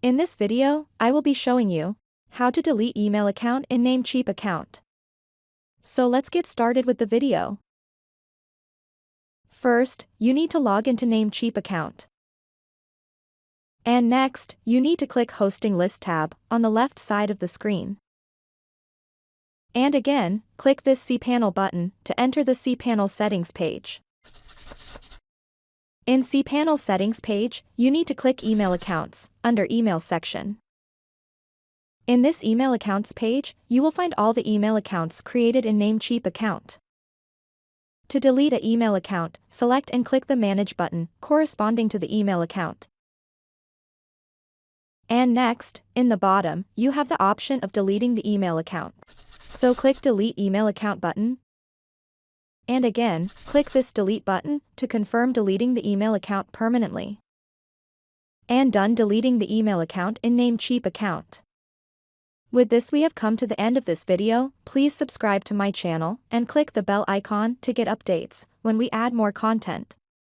In this video, I will be showing you how to delete email account in Namecheap account. So let's get started with the video. First, you need to log into Namecheap account. And next, you need to click Hosting List tab on the left side of the screen. And again, click this cPanel button to enter the cPanel settings page. In cPanel settings page, you need to click Email Accounts under Email section. In this email accounts page, you will find all the email accounts created in Namecheap account. To delete an email account, select and click the Manage button corresponding to the email account. And next, in the bottom, you have the option of deleting the email account. So click Delete Email Account button. And again, click this Delete button to confirm deleting the email account permanently. And done deleting the email account in Namecheap account. With this we have come to the end of this video. Please subscribe to my channel and click the bell icon to get updates when we add more content.